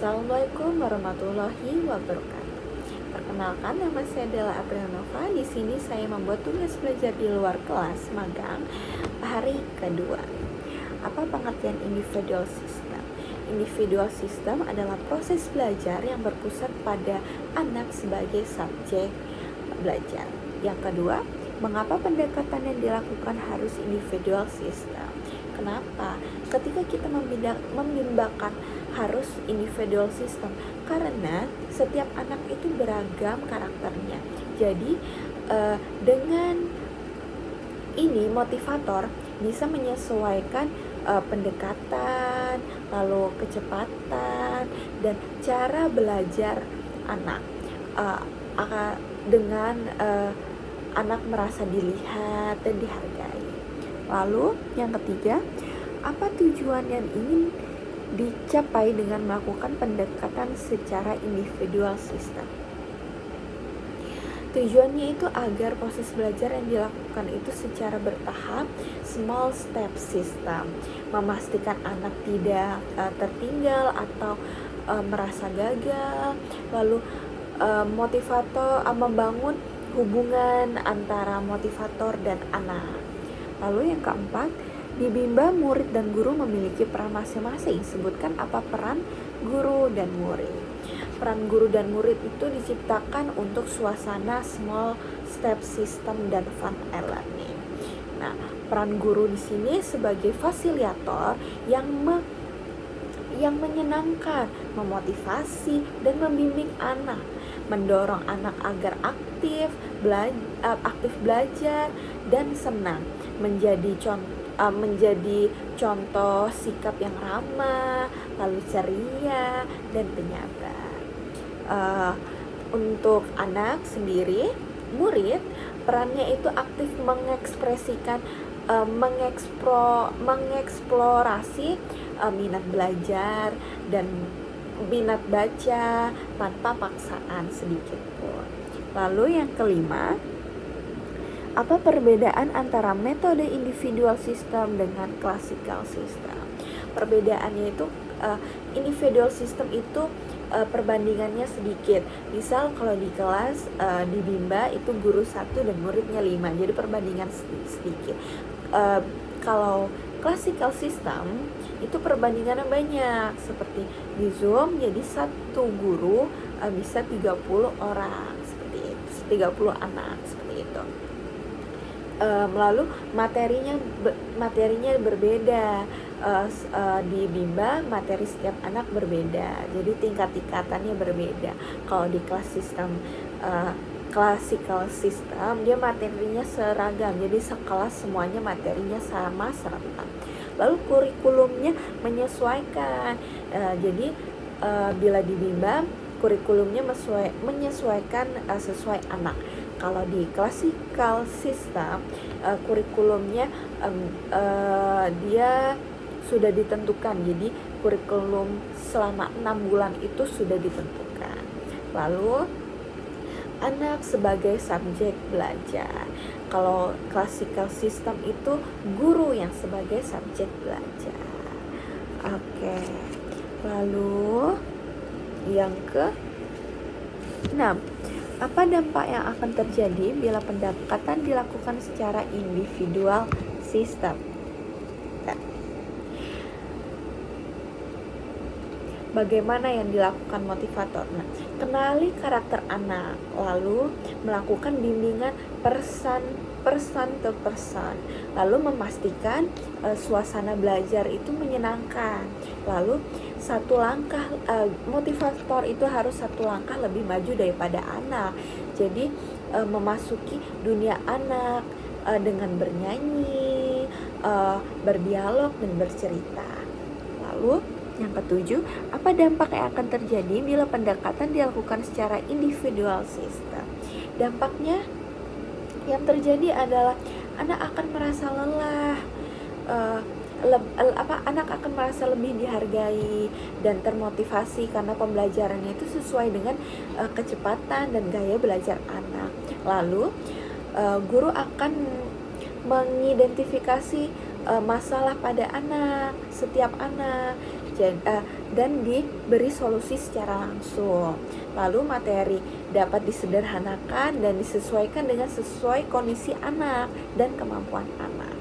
Assalamualaikum warahmatullahi wabarakatuh. Perkenalkan, nama saya adalah Aprianova. Di sini saya membuat tugas belajar di luar kelas magang hari kedua. Apa pengertian individual system? Individual system adalah proses belajar yang berpusat pada anak sebagai subjek belajar. Yang kedua, mengapa pendekatan yang dilakukan harus individual system? Kenapa? Ketika kita membimbangkan harus individual system, karena setiap anak itu beragam karakternya. Jadi dengan ini motivator bisa menyesuaikan pendekatan, lalu kecepatan dan cara belajar anak dengan anak merasa dilihat dan dihargai. Lalu yang ketiga, apa tujuan yang ingin dicapai dengan melakukan pendekatan secara individual system? Tujuannya itu agar proses belajar yang dilakukan itu secara bertahap, small step system, memastikan anak tidak tertinggal atau merasa gagal. Lalu motivator membangun hubungan antara motivator dan anak. Lalu yang keempat, di Bimba murid dan guru memiliki peran masing-masing. Sebutkan apa peran guru dan murid. Peran guru dan murid itu diciptakan untuk suasana small step system dan fun learning. Nah, peran guru di sini sebagai fasilitator yang menyenangkan, memotivasi dan membimbing anak, mendorong anak agar aktif belajar dan senang, menjadi contoh sikap yang ramah, lalu ceria dan penyabar. Untuk anak sendiri, murid perannya itu aktif mengekspresikan mengeksplorasi minat belajar dan minat baca tanpa paksaan sedikit pun. Lalu yang kelima, apa perbedaan antara metode individual system dengan classical system? Perbedaannya itu individual system itu perbandingannya sedikit. Misal kalau di kelas di Bimba itu guru 1 dan muridnya 5, jadi perbandingan sedikit. Kalau classical system itu perbandingannya banyak, seperti di Zoom jadi satu guru bisa 30 orang seperti itu, 30 anak seperti itu. Lalu materinya berbeda. Di Bimba materi setiap anak berbeda, jadi tingkatannya berbeda. Kalau di classical system dia materinya seragam, jadi sekelas semuanya materinya sama serentak. Lalu kurikulumnya menyesuaikan, jadi bila di Bimba kurikulumnya menyesuaikan sesuai anak. Kalau di classical system kurikulumnya dia sudah ditentukan, jadi kurikulum selama 6 bulan itu sudah ditentukan. Lalu anak sebagai subjek belajar. Kalau classical system itu guru yang sebagai subjek belajar. Oke. Lalu yang ke-6, apa dampak yang akan terjadi bila pendekatan dilakukan secara individual system? Bagaimana yang dilakukan motivator? Nah, kenali karakter anak, lalu melakukan bimbingan person to person, lalu memastikan suasana belajar itu menyenangkan. Lalu satu langkah motivator itu harus satu langkah lebih maju daripada anak. Jadi memasuki dunia anak dengan bernyanyi, berdialog dan bercerita. Lalu yang ketujuh, apa dampak yang akan terjadi bila pendekatan dilakukan secara individual system? Dampaknya yang terjadi adalah anak akan merasa lelah, anak akan merasa lebih dihargai dan termotivasi karena pembelajarannya itu sesuai dengan kecepatan dan gaya belajar anak. Lalu guru akan mengidentifikasi masalah pada anak, setiap anak. dan diberi solusi secara langsung. Lalu materi dapat disederhanakan dan disesuaikan dengan sesuai kondisi anak dan kemampuan anak.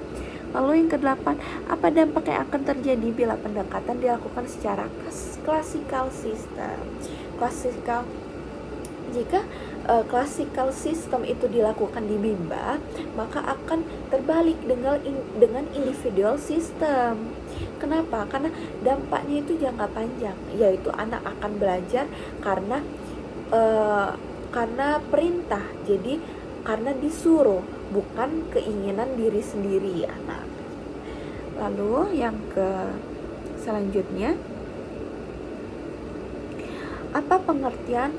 Lalu yang kedelapan, apa dampak yang akan terjadi bila pendekatan dilakukan secara classical system? Jika classical system itu dilakukan di Bimba, maka akan terbalik dengan individual system. Kenapa? Karena dampaknya itu jangka panjang, yaitu anak akan belajar karena perintah, jadi karena disuruh, bukan keinginan diri sendiri anak. Lalu yang selanjutnya, apa pengertian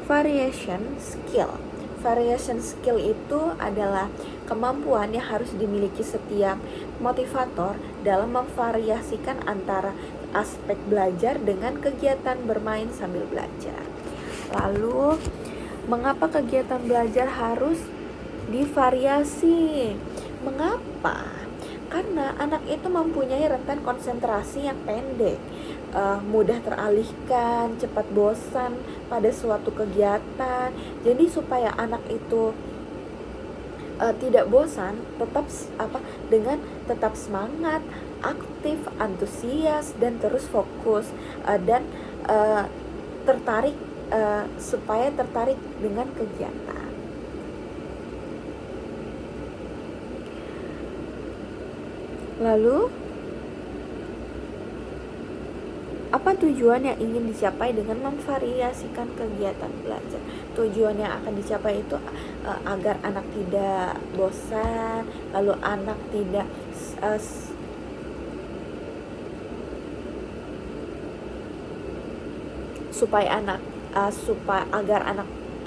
variation skill? Variation skill itu adalah kemampuan yang harus dimiliki setiap motivator dalam memvariasikan antara aspek belajar dengan kegiatan bermain sambil belajar. Lalu, mengapa kegiatan belajar harus divariasi? Mengapa? Karena anak itu mempunyai rentan konsentrasi yang pendek, mudah teralihkan, cepat bosan pada suatu kegiatan. Jadi supaya anak itu tidak bosan, tetap semangat, aktif, antusias, dan terus fokus dan tertarik, supaya tertarik dengan kegiatan. Lalu, apa tujuan yang ingin dicapai dengan memvariasikan kegiatan belajar? Tujuan yang akan dicapai itu agar anak tidak bosan, lalu anak tidak agar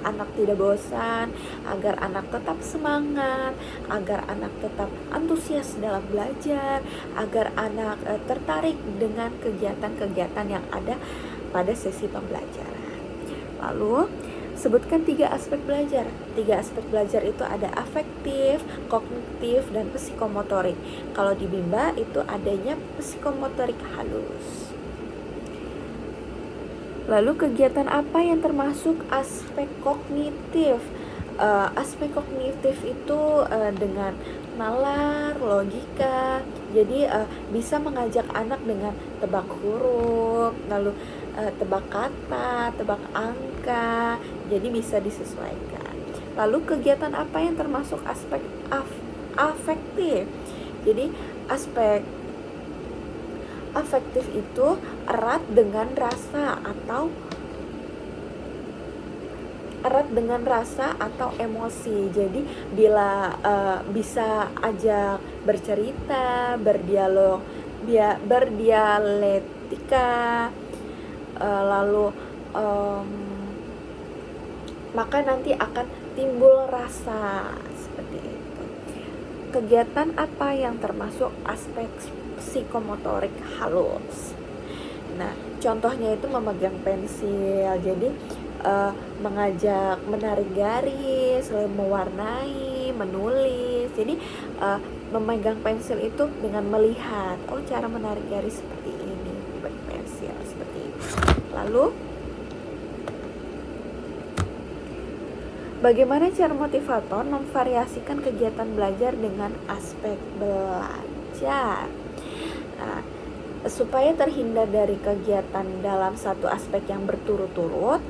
anak tidak bosan, agar anak tetap semangat, agar anak tetap antusias dalam belajar, agar anak tertarik dengan kegiatan-kegiatan yang ada pada sesi pembelajaran. Lalu, sebutkan 3 aspek belajar. 3 aspek belajar itu ada afektif, kognitif, dan psikomotorik. Kalau di Bimba itu adanya psikomotorik halus. Lalu kegiatan apa yang termasuk aspek kognitif? Aspek kognitif itu dengan nalar, logika. Jadi bisa mengajak anak dengan tebak huruf, lalu tebak kata, tebak angka. Jadi bisa disesuaikan. Lalu kegiatan apa yang termasuk aspek afektif? Jadi aspek afektif itu erat dengan rasa atau emosi. Jadi bila bisa ajak bercerita, berdialektika, lalu maka nanti akan timbul rasa seperti itu. Kegiatan apa yang termasuk aspek psikomotorik halus? Nah, contohnya itu memegang pensil. Jadi mengajak menarik garis, mewarnai, menulis. Jadi memegang pensil itu dengan melihat, cara menarik garis seperti ini, pensil seperti itu. Lalu, bagaimana cara motivator memvariasikan kegiatan belajar dengan aspek belajar? Nah, supaya terhindar dari kegiatan dalam satu aspek yang berturut-turut,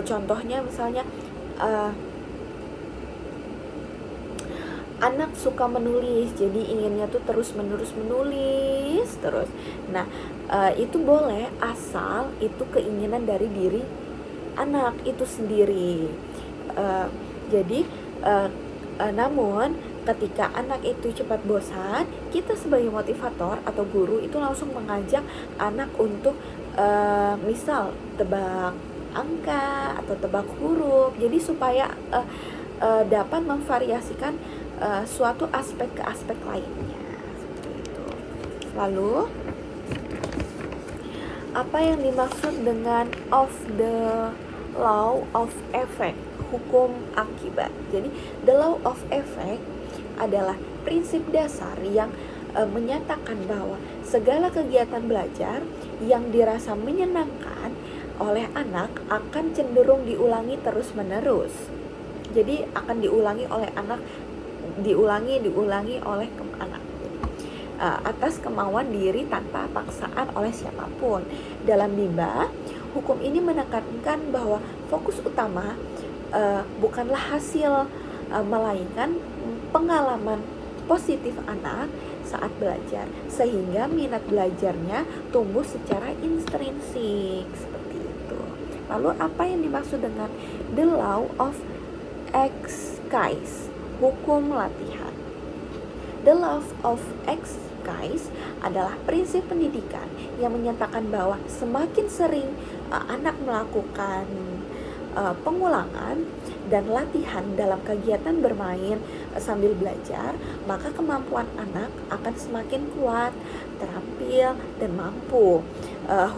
contohnya misalnya anak suka menulis, jadi inginnya tuh terus-menerus menulis terus. Nah, itu boleh asal itu keinginan dari diri anak itu sendiri. Namun ketika anak itu cepat bosan, kita sebagai motivator atau guru itu langsung mengajak anak untuk misal tebak angka atau tebak huruf. Jadi supaya dapat memvariasikan suatu aspek ke aspek lainnya. Seperti itu. Lalu, apa yang dimaksud dengan of the law of effect, hukum akibat? Jadi the law of effect adalah prinsip dasar yang menyatakan bahwa segala kegiatan belajar yang dirasa menyenangkan oleh anak akan cenderung diulangi terus-menerus. Jadi akan diulangi oleh anak, diulangi oleh anak. Atas kemauan diri tanpa paksaan oleh siapapun. Dalam Bimba, hukum ini menekankan bahwa fokus utama bukanlah hasil, melainkan pengalaman positif anak saat belajar, sehingga minat belajarnya tumbuh secara intrinsik seperti itu. Lalu apa yang dimaksud dengan the law of exercise, hukum latihan? The law of exercise adalah prinsip pendidikan yang menyatakan bahwa semakin sering anak melakukan pengulangan dan latihan dalam kegiatan bermain sambil belajar, maka kemampuan anak akan semakin kuat, terampil, dan mampu.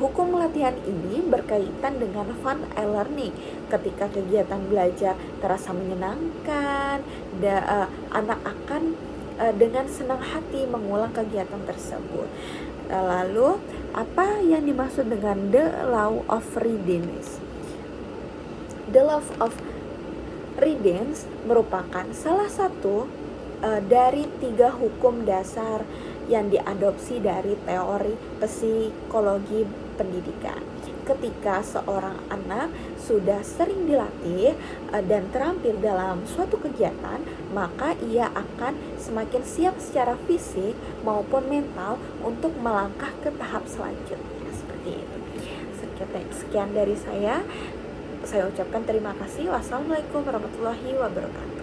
Hukum latihan ini berkaitan dengan fun learning. Ketika kegiatan belajar terasa menyenangkan, anak akan dengan senang hati mengulang kegiatan tersebut. Lalu apa yang dimaksud dengan the law of readiness? The law of readiness merupakan salah satu dari 3 hukum dasar yang diadopsi dari teori psikologi pendidikan. Ketika seorang anak sudah sering dilatih dan terampil dalam suatu kegiatan, maka ia akan semakin siap secara fisik maupun mental untuk melangkah ke tahap selanjutnya. Seperti itu. Sekian dari saya ucapkan terima kasih. Wassalamualaikum warahmatullahi wabarakatuh.